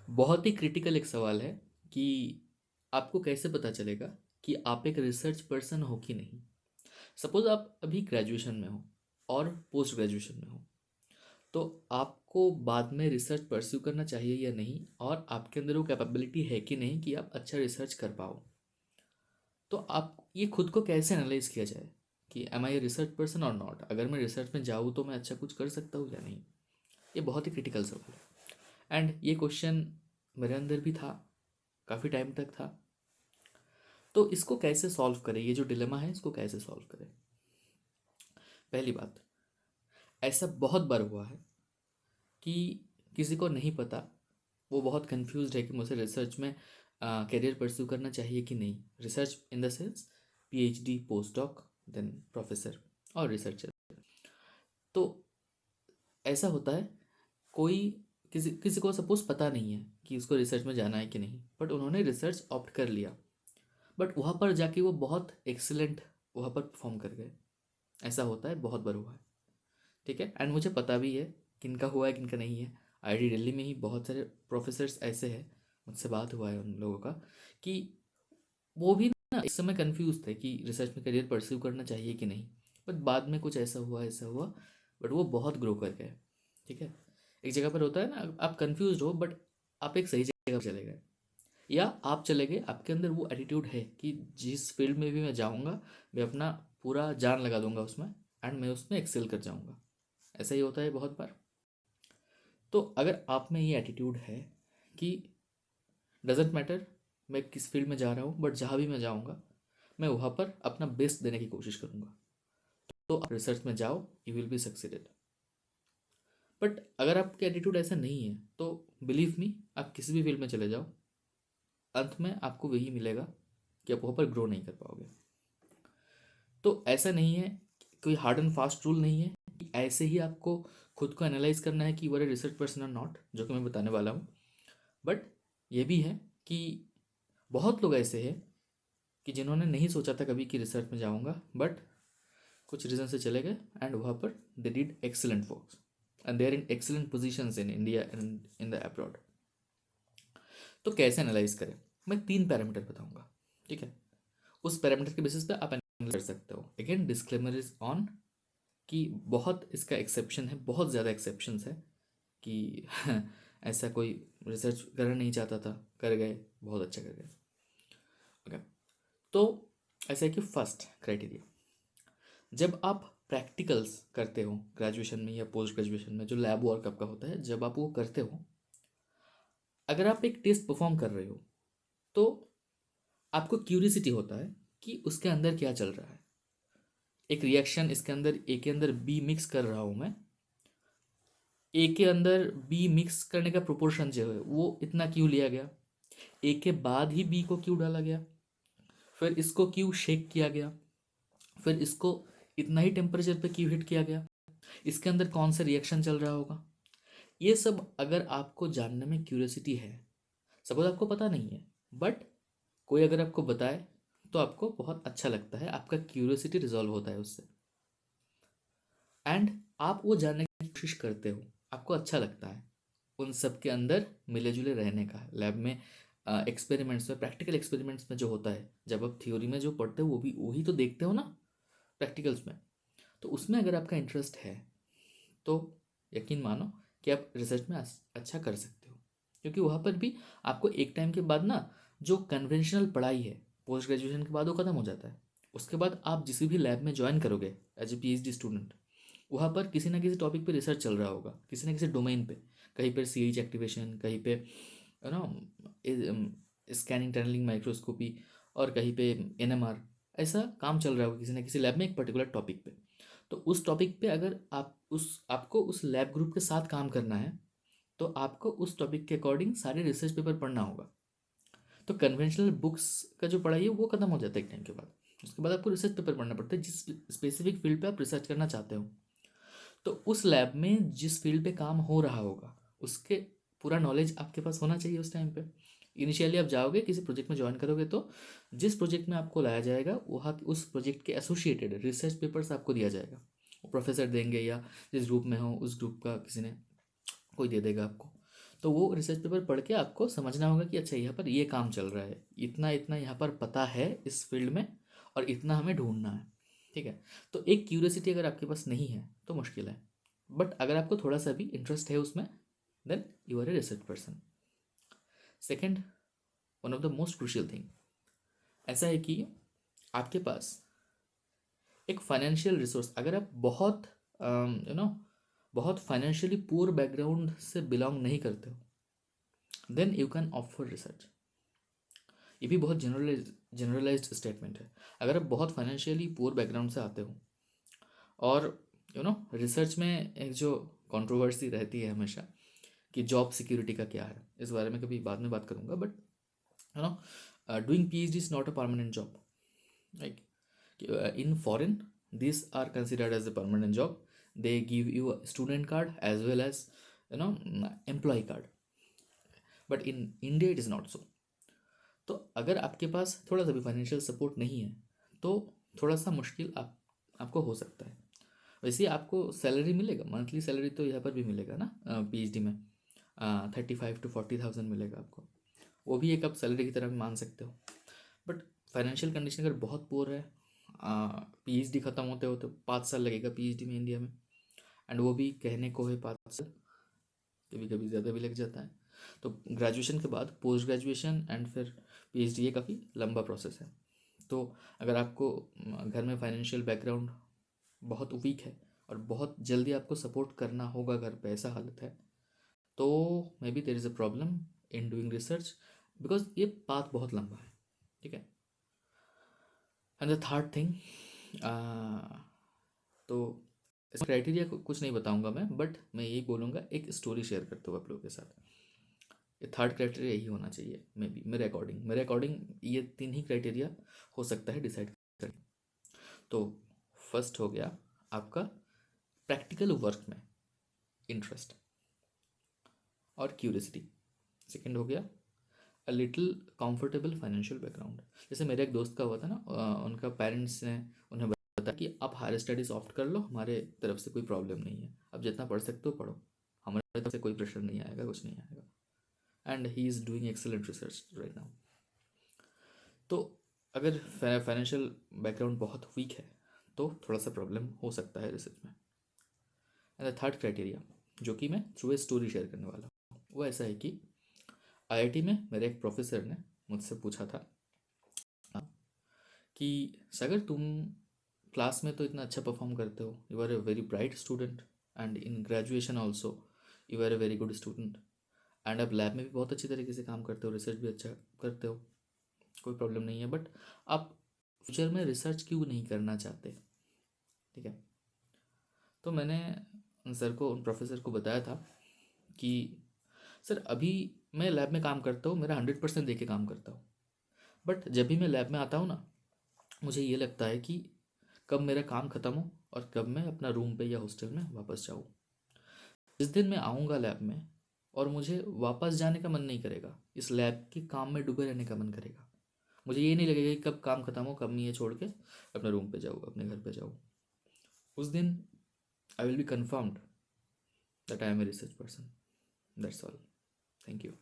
बहुत ही क्रिटिकल एक सवाल है कि आपको कैसे पता चलेगा कि आप एक रिसर्च पर्सन हो कि नहीं। सपोज आप अभी ग्रेजुएशन में हो और पोस्ट ग्रेजुएशन में हो, तो आपको बाद में रिसर्च परस्यू करना चाहिए या नहीं, और आपके अंदर वो कैपेबिलिटी है कि नहीं कि आप अच्छा रिसर्च कर पाओ। तो आप ये खुद को कैसे एनालाइज किया जाए कि am I a research person और नॉट। अगर मैं रिसर्च में जाऊँ तो मैं अच्छा कुछ कर सकता हूँ या नहीं। ये बहुत ही क्रिटिकल सवाल है, एंड ये क्वेश्चन मेरे अंदर भी था, काफ़ी टाइम तक था। तो इसको कैसे सॉल्व करें, ये जो डिलेमा है इसको कैसे सॉल्व करें। पहली बात, ऐसा बहुत बार हुआ है कि किसी को नहीं पता, वो बहुत कंफ्यूज्ड है कि मुझे रिसर्च में करियर परस्यू करना चाहिए कि नहीं। Research in the sense PhD, post doc, then professor और रिसर्चर। तो ऐसा होता है, कोई किसी किसी को सपोज पता नहीं है कि उसको रिसर्च में जाना है कि नहीं, बट उन्होंने रिसर्च ऑप्ट कर लिया, बट वहाँ पर जाके वो बहुत एक्सीलेंट वहाँ पर परफॉर्म कर गए। ऐसा होता है, बहुत बार हुआ है। ठीक है, एंड मुझे पता भी है किनका हुआ है किनका नहीं है। आईआईटी दिल्ली में ही बहुत सारे प्रोफेसर्स ऐसे हैं, मुझसे बात हुआ है उन लोगों का, कि वो भी ना इस समय कंफ्यूज थे कि रिसर्च में करियर परस्यू करना चाहिए कि नहीं, बट बाद में कुछ ऐसा हुआ, बट वो बहुत ग्रो कर गए। ठीक है, एक जगह पर होता है ना, आप कंफ्यूज हो बट आप एक सही जगह पर चले गए, या आप चले गए, आपके अंदर वो एटीट्यूड है कि जिस फील्ड में भी मैं जाऊंगा, मैं अपना पूरा जान लगा दूंगा उसमें, एंड मैं उसमें एक्सेल कर जाऊंगा। ऐसा ही होता है बहुत बार। तो अगर आप में ये एटीट्यूड है कि डजेंट मैटर मैं किस फील्ड में जा रहा हूँ, बट जहाँ भी मैं जाऊँगा मैं वहाँ पर अपना बेस्ट देने की कोशिश करूँगा, तो आप रिसर्च में जाओ, you will be succeeded. But अगर आपका एटीट्यूड ऐसा नहीं है तो बिलीव मी, आप किसी भी फील्ड में चले जाओ, अंत में आपको वही मिलेगा कि आप वहाँ पर ग्रो नहीं कर पाओगे। तो ऐसा नहीं है, कोई हार्ड एंड फास्ट रूल नहीं है कि ऐसे ही आपको खुद को एनालाइज करना है कि वर ए रिसर्च पर्सन और नॉट, जो कि मैं बताने वाला हूँ। बट ये भी है कि बहुत लोग ऐसे हैं कि जिन्होंने नहीं सोचा था कभी कि रिसर्च में जाऊंगा, बट कुछ रीज़न से चले गए, एंड वहाँ पर they did excellent work, and they are in excellent positions in India and in the abroad. तो कैसे एनालाइज करें, मैं 3 पैरामीटर बताऊंगा। ठीक है, उस पैरामीटर के बेसिस पे आप एनालाइज कर सकते हो। अगेन डिस्क्लेमर इज ऑन, कि बहुत इसका एक्सेप्शन है, बहुत ज़्यादा एक्सेप्शंस है कि ऐसा कोई रिसर्च करना नहीं चाहता था, कर गए, बहुत अच्छा कर गए। ओके, तो ऐसा है कि फर्स्ट क्राइटेरिया, जब आप प्रैक्टिकल्स करते हो ग्रेजुएशन में या पोस्ट ग्रेजुएशन में, जो लैब वर्क आपका होता है, जब आप वो करते हो, अगर आप एक टेस्ट परफॉर्म कर रहे हो तो आपको क्यूरियसिटी होता है कि उसके अंदर क्या चल रहा है। एक रिएक्शन इसके अंदर, ए के अंदर बी मिक्स कर रहा हूँ मैं, ए के अंदर बी मिक्स करने का प्रोपोर्शन जो है वो इतना क्यों लिया गया, ए के बाद ही बी को क्यों डाला गया, फिर इसको क्यों शेक किया गया, फिर इसको इतना ही टेम्परेचर पे क्यों हिट किया गया, इसके अंदर कौन सा रिएक्शन चल रहा होगा। ये सब अगर आपको जानने में क्यूरियोसिटी है, सपोज आपको पता नहीं है, बट कोई अगर आपको बताए तो आपको बहुत अच्छा लगता है, आपका क्यूरियोसिटी रिजॉल्व होता है उससे, एंड आप वो जानने की कोशिश करते हो, आपको अच्छा लगता है उन सब के अंदर मिले जुले रहने का। लैब में एक्सपेरिमेंट्स में, प्रैक्टिकल एक्सपेरिमेंट्स में जो होता है, जब आप थ्योरी में जो पढ़ते हो वो भी वही तो देखते हो ना प्रैक्टिकल्स में। तो उसमें अगर आपका इंटरेस्ट है तो यकीन मानो कि आप रिसर्च में अच्छा कर सकते हो, क्योंकि वहाँ पर भी आपको एक टाइम के बाद ना, जो कन्वेंशनल पढ़ाई है पोस्ट ग्रेजुएशन के बाद वो ख़त्म हो जाता है। उसके बाद आप जिस भी लैब में ज्वाइन करोगे एज ए पीएचडी स्टूडेंट, वहाँ पर किसी ना किसी टॉपिक पे रिसर्च चल रहा होगा, किसी ना किसी डोमेन पे, कहीं पर सी एच एक्टिवेशन, कहीं पे you know scanning tunnelling microscopy, और कहीं पे एनएमआर, ऐसा काम चल रहा होगा किसी ना किसी लैब में एक पर्टिकुलर टॉपिक पे। तो उस टॉपिक पे अगर आपको उस लैब ग्रुप के साथ काम करना है, तो आपको उस टॉपिक के अकॉर्डिंग सारे रिसर्च पेपर पढ़ना होगा। तो कन्वेंशनल बुक्स का जो पढ़ाई है वो ख़त्म हो जाता है एक टाइम के बाद। उसके बाद आपको रिसर्च पेपर पढ़ना पड़ता है जिस स्पेसिफिक फील्ड पे आप रिसर्च करना चाहते हो। तो उस लैब में जिस फील्ड पे काम हो रहा होगा उसके पूरा नॉलेज आपके पास होना चाहिए उस टाइम पे। इनिशियली आप जाओगे किसी प्रोजेक्ट में ज्वाइन करोगे, तो जिस प्रोजेक्ट में आपको लाया जाएगा वहाँ उस प्रोजेक्ट के एसोसिएटेड रिसर्च पेपर्स आपको दिया जाएगा, प्रोफेसर देंगे, या जिस ग्रुप में हो उस ग्रुप का किसी ने कोई दे देगा आपको। तो वो रिसर्च पेपर पढ़ के आपको समझना होगा कि अच्छा यहाँ पर ये काम चल रहा है, इतना इतना यहाँ पर पता है इस फील्ड में, और इतना हमें ढूंढना है। ठीक है। तो एक क्यूरियोसिटी अगर आपके पास नहीं है तो मुश्किल है, बट अगर आपको थोड़ा सा भी इंटरेस्ट है उसमें, then you are a research person. Second, one of the most crucial thing ऐसा है कि आपके पास एक फाइनेंशियल रिसोर्स, अगर आप बहुत बहुत फाइनेंशियली पुअर बैकग्राउंड से बिलोंग नहीं करते हो, then you can opt for research. ये भी बहुत जनरलाइज्ड स्टेटमेंट है। अगर आप बहुत फाइनेंशियली पुअर बैकग्राउंड से आते हो और रिसर्च में एक जो कंट्रोवर्सी रहती है हमेशा कि जॉब सिक्योरिटी का क्या है, इस बारे में कभी बाद में बात करूंगा, but doing PhD is not a permanent job. Like in foreign, these are considered as a permanent job. They give you a student card as well as employee card, but in India it is not so. तो अगर आपके पास थोड़ा सा भी financial support नहीं है तो थोड़ा सा मुश्किल आपको हो सकता है। वैसे आपको सैलरी मिलेगा, मंथली सैलरी तो यहाँ पर भी मिलेगा ना, PhD में 35 to 40,000 मिलेगा आपको, वो भी एक आप सैलरी की तरह भी मान सकते हो। बट फाइनेंशियल कंडीशन अगर बहुत पुअर है, PhD ख़त्म होते होते 5 साल लगेगा PhD में इंडिया में, एंड वो भी कहने को है 5 साल, कभी कभी ज़्यादा भी लग जाता है। तो ग्रेजुएशन के बाद पोस्ट ग्रेजुएशन एंड फिर PhD, ये काफ़ी लंबा प्रोसेस है। तो अगर आपको घर में फाइनेंशियल बैकग्राउंड बहुत वीक है और बहुत जल्दी आपको सपोर्ट करना होगा घर पे, ऐसा हालत है, तो may be there is a problem in doing research, because ये पाथ बहुत लंबा है। ठीक है। एंड द थर्ड थिंग, तो इसका क्राइटेरिया कुछ नहीं बताऊंगा मैं, बट मैं यही बोलूँगा, एक स्टोरी शेयर करते हो आप लोगों के साथ। ये थर्ड क्राइटेरिया यही होना चाहिए मे बी, मेरे अकॉर्डिंग ये 3 ही क्राइटेरिया हो सकता है डिसाइड करने। तो फर्स्ट हो गया आपका प्रैक्टिकल वर्क में इंटरेस्ट और क्यूरियसिटी। सेकंड हो गया a little comfortable financial background. जैसे मेरे एक दोस्त का हुआ था ना, उनका पेरेंट्स ने उन्हें बताया कि आप हायर स्टडीज़ ऑप्ट कर लो, हमारे तरफ से कोई प्रॉब्लम नहीं है, आप जितना पढ़ सकते हो पढ़ो, हमारे तरफ से कोई प्रेशर नहीं आएगा, कुछ नहीं आएगा। And he is doing excellent research right now. तो अगर फाइनेंशियल बैकग्राउंड बहुत वीक है तो थोड़ा सा प्रॉब्लम हो सकता है रिसर्च में। एंड द थर्ड क्राइटेरिया, जो कि मैं थ्रू ए स्टोरी शेयर करने वाला हूँ, वो ऐसा है कि IIT में मेरे एक प्रोफेसर ने मुझसे पूछा था कि सागर, तुम क्लास में तो इतना अच्छा परफॉर्म करते हो, you are a very bright student, and in graduation also you are a very good student, and आप लैब में भी बहुत अच्छी तरीके से काम करते हो, रिसर्च भी अच्छा करते हो, कोई प्रॉब्लम नहीं है, बट आप फ्यूचर में रिसर्च क्यों नहीं करना चाहते? ठीक है। तो मैंने उन प्रोफेसर को बताया था कि सर, अभी मैं लैब में काम करता हूँ, मेरा 100% दे के काम करता हूँ, बट जब भी मैं लैब में आता हूँ ना, मुझे ये लगता है कि कब मेरा काम ख़त्म हो और कब मैं अपना रूम पे या हॉस्टल में वापस जाऊँ। जिस दिन मैं आऊँगा लैब में और मुझे वापस जाने का मन नहीं करेगा, इस लैब के काम में डूबे रहने का मन करेगा। मुझे ये नहीं लगेगा कि कब काम ख़त्म हो, कब मैं ये छोड़ के अपने रूम पे जाऊँ, अपने घर पे जाऊँ। उस दिन I will be confirmed that I am a research person. That's all. Thank you.